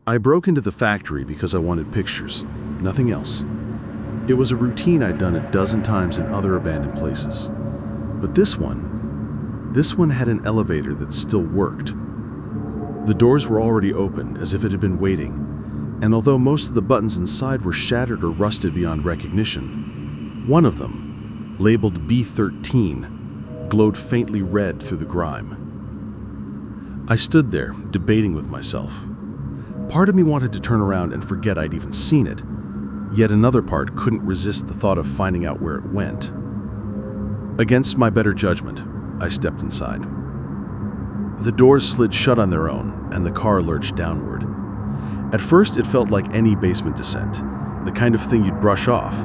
I broke into the factory because I wanted pictures, nothing else. It was a routine I'd done a dozen times in other abandoned places. But this one had an elevator that still worked. The doors were already open, as if it had been waiting, and although most of the buttons inside were shattered or rusted beyond recognition, one of them, labeled B13, glowed faintly red through the grime. I stood there, debating with myself. Part of me wanted to turn around and forget I'd even seen it, yet another part couldn't resist the thought of finding out where it went. Against my better judgment, I stepped inside. The doors slid shut on their own, and the car lurched downward. At first, it felt like any basement descent, the kind of thing you'd brush off.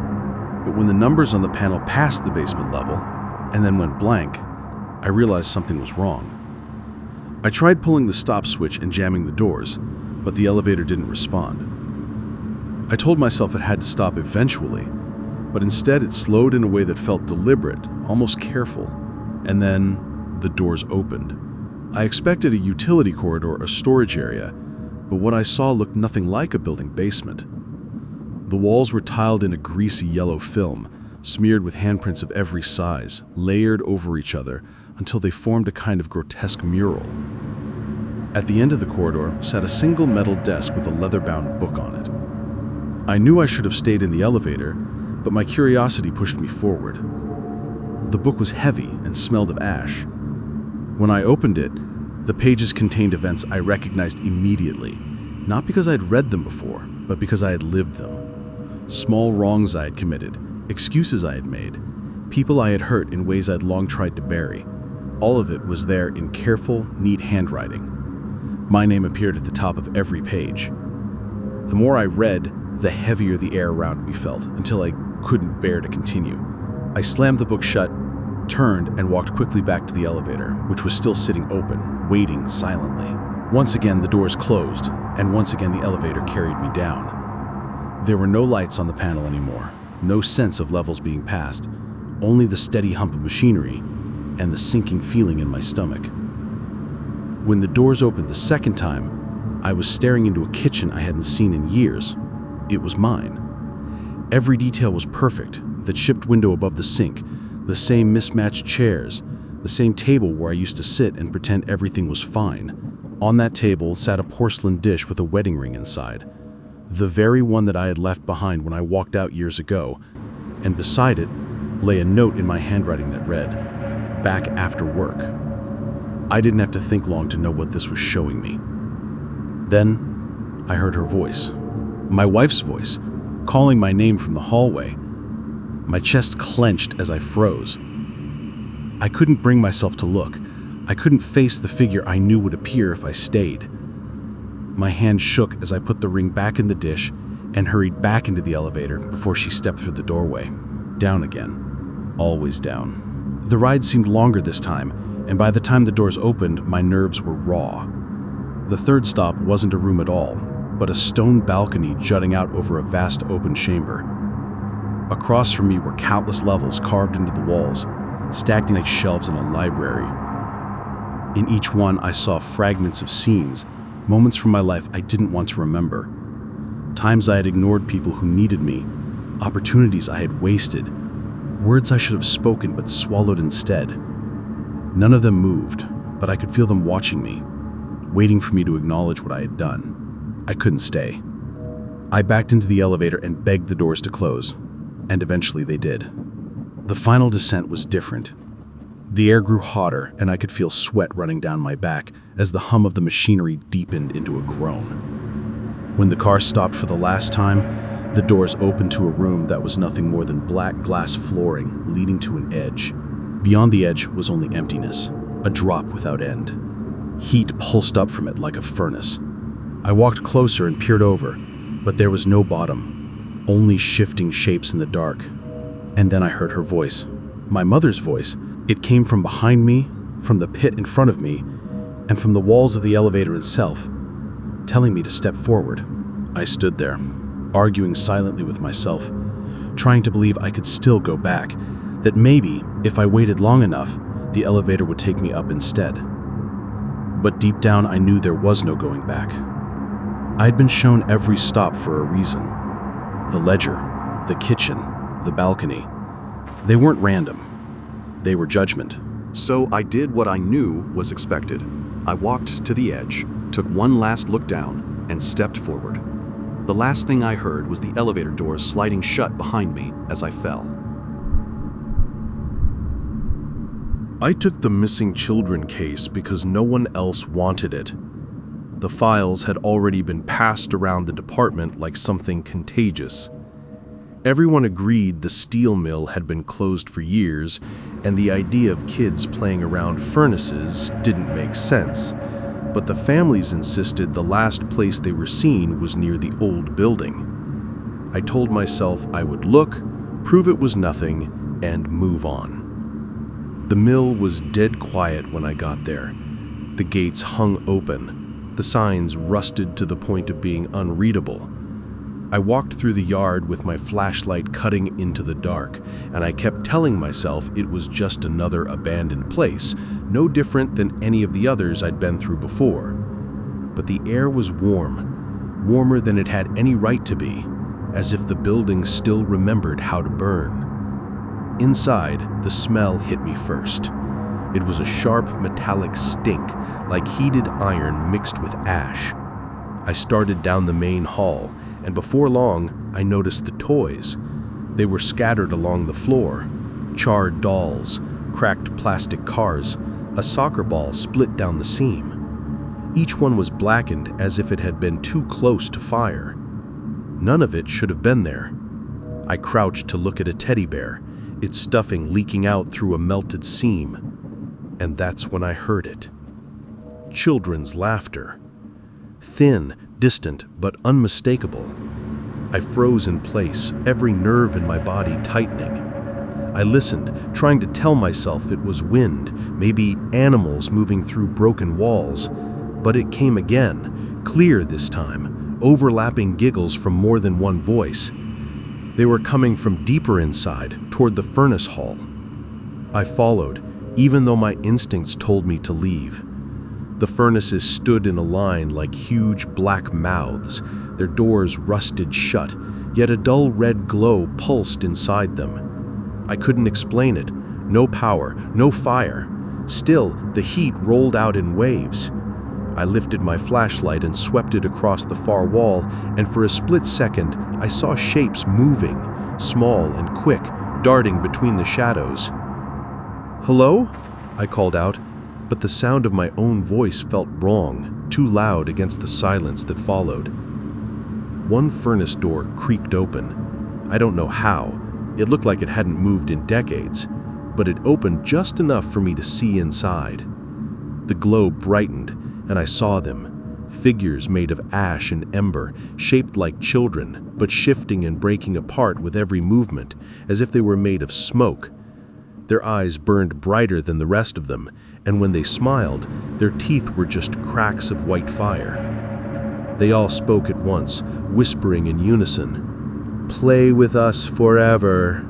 But when the numbers on the panel passed the basement level, and then went blank, I realized something was wrong. I tried pulling the stop switch and jamming the doors, but the elevator didn't respond. I told myself it had to stop eventually, but instead it slowed in a way that felt deliberate, almost careful, and then the doors opened. I expected a utility corridor or storage area, but what I saw looked nothing like a building basement. The walls were tiled in a greasy yellow film, smeared with handprints of every size, layered over each other until they formed a kind of grotesque mural. At the end of the corridor sat a single metal desk with a leather-bound book on it. I knew I should have stayed in the elevator, but my curiosity pushed me forward. The book was heavy and smelled of ash. When I opened it, the pages contained events I recognized immediately, not because I'd read them before, but because I had lived them. Small wrongs I had committed, excuses I had made, people I had hurt in ways I'd long tried to bury. All of it was there in careful, neat handwriting. My name appeared at the top of every page. The more I read, the heavier the air around me felt, until I couldn't bear to continue. I slammed the book shut, turned, and walked quickly back to the elevator, which was still sitting open, waiting silently. Once again, the doors closed, and once again the elevator carried me down. There were no lights on the panel anymore, no sense of levels being passed, only the steady hump of machinery and the sinking feeling in my stomach. When the doors opened the second time, I was staring into a kitchen I hadn't seen in years. It was mine. Every detail was perfect, the chipped window above the sink, the same mismatched chairs, the same table where I used to sit and pretend everything was fine. On that table sat a porcelain dish with a wedding ring inside, the very one that I had left behind when I walked out years ago, and beside it lay a note in my handwriting that read, "Back after work." I didn't have to think long to know what this was showing me. Then I heard her voice, my wife's voice, calling my name from the hallway. My chest clenched as I froze. I couldn't bring myself to look. I couldn't face the figure I knew would appear if I stayed. My hand shook as I put the ring back in the dish and hurried back into the elevator before she stepped through the doorway. Down again. Always down. The ride seemed longer this time, and by the time the doors opened, my nerves were raw. The third stop wasn't a room at all, but a stone balcony jutting out over a vast open chamber. Across from me were countless levels carved into the walls, stacked like shelves in a library. In each one, I saw fragments of scenes, moments from my life I didn't want to remember. Times I had ignored people who needed me, opportunities I had wasted, words I should have spoken but swallowed instead. None of them moved, but I could feel them watching me, waiting for me to acknowledge what I had done. I couldn't stay. I backed into the elevator and begged the doors to close, and eventually they did. The final descent was different. The air grew hotter, and I could feel sweat running down my back as the hum of the machinery deepened into a groan. When the car stopped for the last time, the doors opened to a room that was nothing more than black glass flooring leading to an edge. Beyond the edge was only emptiness, a drop without end. Heat pulsed up from it like a furnace. I walked closer and peered over, but there was no bottom, only shifting shapes in the dark. And then I heard her voice, my mother's voice. It came from behind me, from the pit in front of me, and from the walls of the elevator itself, telling me to step forward. I stood there, arguing silently with myself, trying to believe I could still go back, that maybe, if I waited long enough, the elevator would take me up instead. But deep down, I knew there was no going back. I'd been shown every stop for a reason. The ledger, the kitchen, the balcony. They weren't random. They were judgment. So I did what I knew was expected. I walked to the edge, took one last look down, and stepped forward. The last thing I heard was the elevator doors sliding shut behind me as I fell. I took the missing children case because no one else wanted it. The files had already been passed around the department like something contagious. Everyone agreed the steel mill had been closed for years, and the idea of kids playing around furnaces didn't make sense. But the families insisted the last place they were seen was near the old building. I told myself I would look, prove it was nothing, and move on. The mill was dead quiet when I got there. The gates hung open, the signs rusted to the point of being unreadable. I walked through the yard with my flashlight cutting into the dark, and I kept telling myself it was just another abandoned place, no different than any of the others I'd been through before. But the air was warm, warmer than it had any right to be, as if the building still remembered how to burn. Inside, the smell hit me first. It was a sharp metallic stink, like heated iron mixed with ash. I started down the main hall, and before long, I noticed the toys. They were scattered along the floor. Charred dolls, cracked plastic cars, a soccer ball split down the seam. Each one was blackened as if it had been too close to fire. None of it should have been there. I crouched to look at a teddy bear, its stuffing leaking out through a melted seam. And that's when I heard it. Children's laughter. Thin, distant, but unmistakable. I froze in place, every nerve in my body tightening. I listened, trying to tell myself it was wind, maybe animals moving through broken walls. But it came again, clear this time, overlapping giggles from more than one voice. They were coming from deeper inside, toward the furnace hall. I followed, even though my instincts told me to leave. The furnaces stood in a line like huge black mouths, their doors rusted shut, yet a dull red glow pulsed inside them. I couldn't explain it. No power, no fire. Still, the heat rolled out in waves. I lifted my flashlight and swept it across the far wall, and for a split second, I saw shapes moving, small and quick, darting between the shadows. "Hello?" I called out. But the sound of my own voice felt wrong, too loud against the silence that followed. One furnace door creaked open. I don't know how. It looked like it hadn't moved in decades, but it opened just enough for me to see inside. The glow brightened, and I saw them. Figures made of ash and ember, shaped like children, but shifting and breaking apart with every movement, as if they were made of smoke. Their eyes burned brighter than the rest of them, and when they smiled, their teeth were just cracks of white fire. They all spoke at once, whispering in unison, "Play with us forever."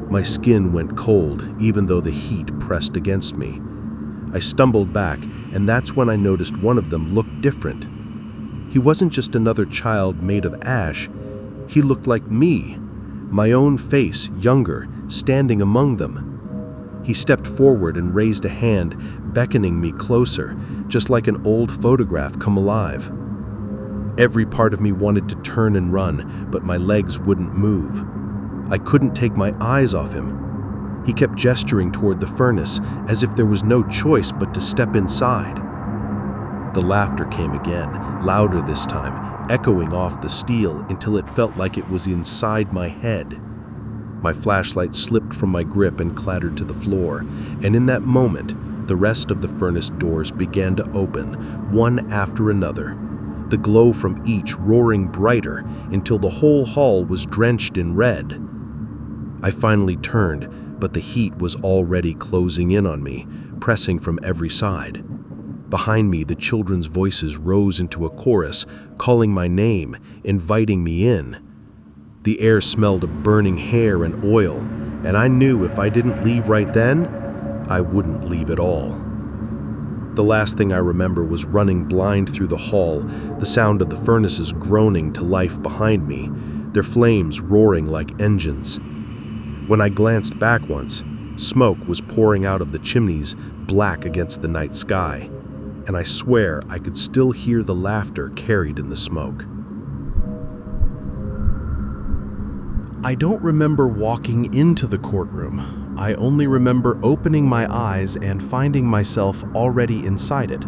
My skin went cold, even though the heat pressed against me. I stumbled back, and that's when I noticed one of them looked different. He wasn't just another child made of ash. He looked like me, my own face, younger, standing among them. He stepped forward and raised a hand, beckoning me closer, just like an old photograph come alive. Every part of me wanted to turn and run, but my legs wouldn't move. I couldn't take my eyes off him. He kept gesturing toward the furnace, as if there was no choice but to step inside. The laughter came again, louder this time, echoing off the steel until it felt like it was inside my head. My flashlight slipped from my grip and clattered to the floor, and in that moment, the rest of the furnace doors began to open, one after another, the glow from each roaring brighter until the whole hall was drenched in red. I finally turned, but the heat was already closing in on me, pressing from every side. Behind me, the children's voices rose into a chorus, calling my name, inviting me in. The air smelled of burning hair and oil, and I knew if I didn't leave right then, I wouldn't leave at all. The last thing I remember was running blind through the hall, the sound of the furnaces groaning to life behind me, their flames roaring like engines. When I glanced back once, smoke was pouring out of the chimneys, black against the night sky, and I swear I could still hear the laughter carried in the smoke. I don't remember walking into the courtroom. I only remember opening my eyes and finding myself already inside it.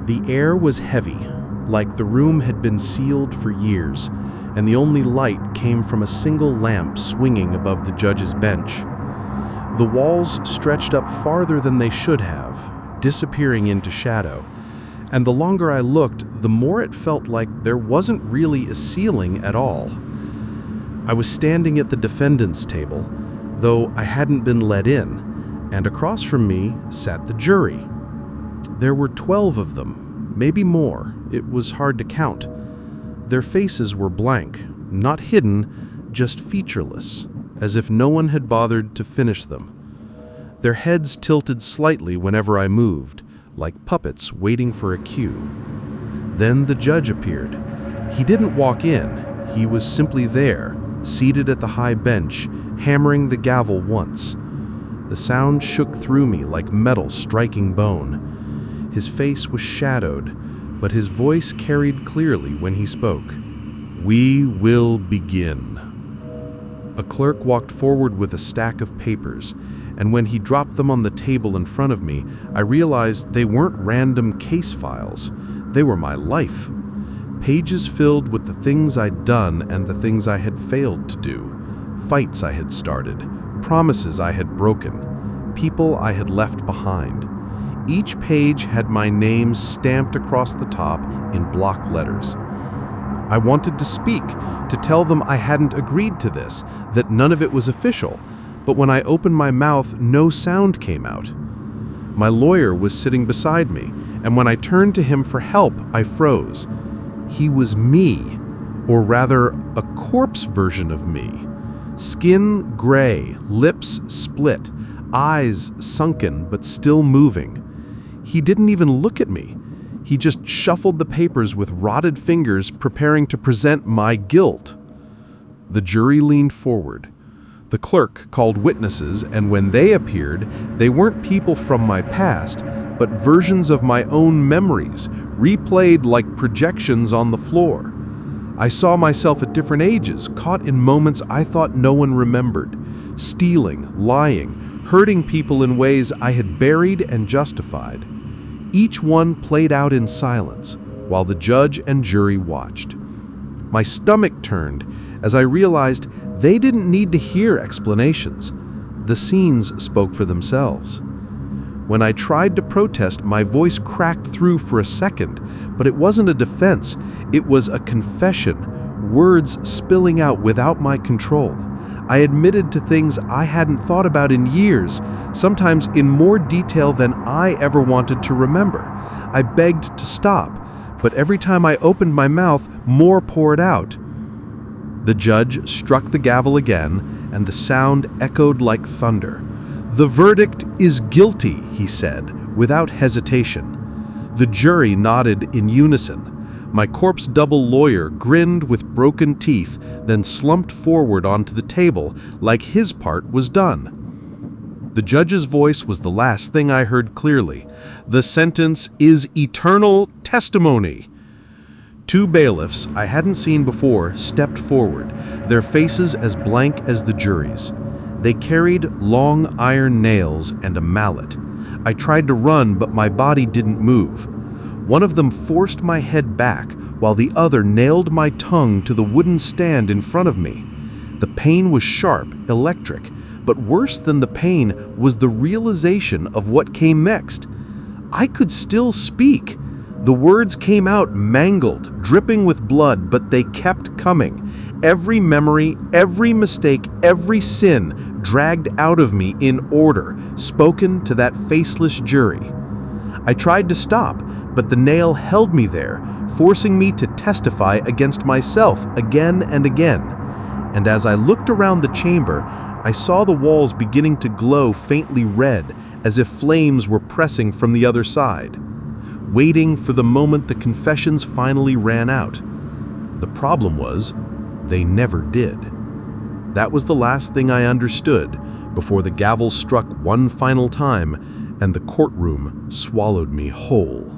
The air was heavy, like the room had been sealed for years, and the only light came from a single lamp swinging above the judge's bench. The walls stretched up farther than they should have, disappearing into shadow, and the longer I looked, the more it felt like there wasn't really a ceiling at all. I was standing at the defendant's table, though I hadn't been let in, and across from me sat the jury. There were 12 of them, maybe more. It was hard to count. Their faces were blank, not hidden, just featureless, as if no one had bothered to finish them. Their heads tilted slightly whenever I moved, like puppets waiting for a cue. Then the judge appeared. He didn't walk in. He was simply there, seated at the high bench, hammering the gavel once. The sound shook through me like metal striking bone. His face was shadowed, but his voice carried clearly when he spoke. "We will begin." A clerk walked forward with a stack of papers, and when he dropped them on the table in front of me, I realized they weren't random case files. They were my life. Pages filled with the things I'd done and the things I had failed to do. Fights I had started, promises I had broken, people I had left behind. Each page had my name stamped across the top in block letters. I wanted to speak, to tell them I hadn't agreed to this, that none of it was official, but when I opened my mouth, no sound came out. My lawyer was sitting beside me, and when I turned to him for help, I froze. He was me, or rather, a corpse version of me. Skin gray, lips split, eyes sunken but still moving. He didn't even look at me. He just shuffled the papers with rotted fingers, preparing to present my guilt. The jury leaned forward. The clerk called witnesses, and when they appeared, they weren't people from my past, but versions of my own memories, replayed like projections on the floor. I saw myself at different ages, caught in moments I thought no one remembered, stealing, lying, hurting people in ways I had buried and justified. Each one played out in silence, while the judge and jury watched. My stomach turned as I realized they didn't need to hear explanations. The scenes spoke for themselves. When I tried to protest, my voice cracked through for a second, but it wasn't a defense, it was a confession, words spilling out without my control. I admitted to things I hadn't thought about in years, sometimes in more detail than I ever wanted to remember. I begged to stop, but every time I opened my mouth, more poured out. The judge struck the gavel again, and the sound echoed like thunder. "The verdict is guilty," he said, without hesitation. The jury nodded in unison. My corpse double lawyer grinned with broken teeth, then slumped forward onto the table like his part was done. The judge's voice was the last thing I heard clearly. "The sentence is eternal testimony." Two bailiffs I hadn't seen before stepped forward, their faces as blank as the jury's. They carried long iron nails and a mallet. I tried to run, but my body didn't move. One of them forced my head back, while the other nailed my tongue to the wooden stand in front of me. The pain was sharp, electric, but worse than the pain was the realization of what came next. I could still speak. The words came out mangled, dripping with blood, but they kept coming. Every memory, every mistake, every sin dragged out of me in order, spoken to that faceless jury. I tried to stop, but the nail held me there, forcing me to testify against myself again and again. And as I looked around the chamber, I saw the walls beginning to glow faintly red as if flames were pressing from the other side, waiting for the moment the confessions finally ran out. The problem was, they never did. That was the last thing I understood before the gavel struck one final time and the courtroom swallowed me whole.